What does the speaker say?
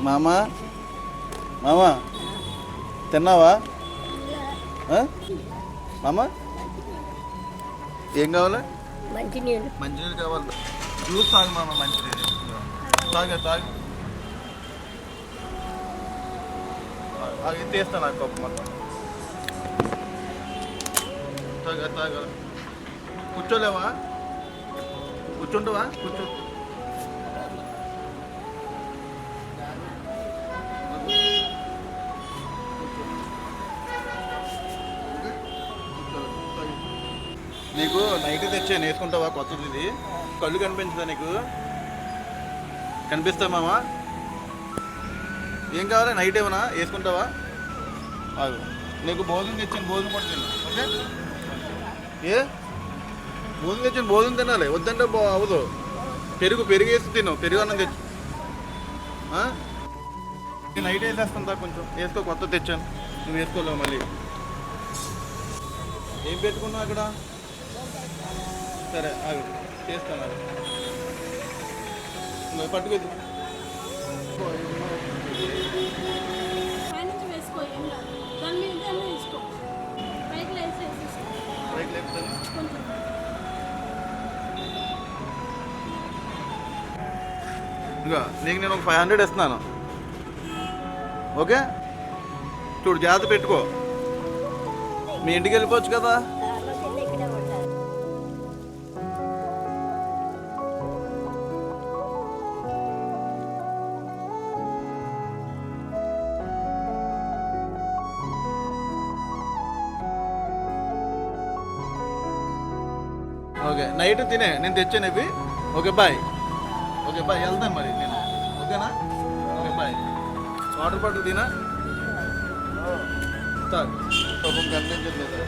మామా మామా తిన్నావా? మామా ఏం కావాలి? మంచినీళ్ళు. మంచినీళ్ళు కావాలి. జ్యూస్ తాగు మామ, మంచినీళ్ళు తాగే తాగు. తీస్తా నాకు కప్పు మొత్తం. తాగ తాగ. కూర్చోలేవా? కూర్చుంటావా? కూర్చో. నీకు నైట్ తెచ్చాను, వేసుకుంటావా? కొత్తది ఇది. కళ్ళు కనిపించదా నీకు? కనిపిస్తా మామా? ఏం కావాలి? నైట్ ఏమన్నా వేసుకుంటావా? అవి నీకు భోజనం తెచ్చాను, భోజనం కూడా తిన్నా. ఓకే? ఏ భోజనం తెచ్చాను, భోజనం తినాలి. వద్దంటే అవ్వదు. పెరుగేసి తిను, పెరుగు అన్నం తెచ్చు. నైట్ వేసేస్తుందా? కొంచెం వేసుకో, కొత్త తెచ్చాను. నువ్వు వేసుకోలేవు మళ్ళీ. ఏం పెట్టుకున్నావు అక్కడ? సరే అవి చేస్తాను. అది పట్టుకోద్దు. ఇంకా నీకు నేను ఒక 500 ఇస్తున్నాను. ఓకే? చూడు, జాగ్రత్త పెట్టుకో. మీ ఇంటికి వెళ్ళిపోవచ్చు కదా. ఓకే, నైట్ తినే, నేను తెచ్చాను ఇవి. Okay bye. ఓకే బాయ్, వెళ్తాను మరి నేను. ఓకేనా? Okay bye. వాటర్ బాటిల్ తినా. పాపం కనిపించట్లేదు.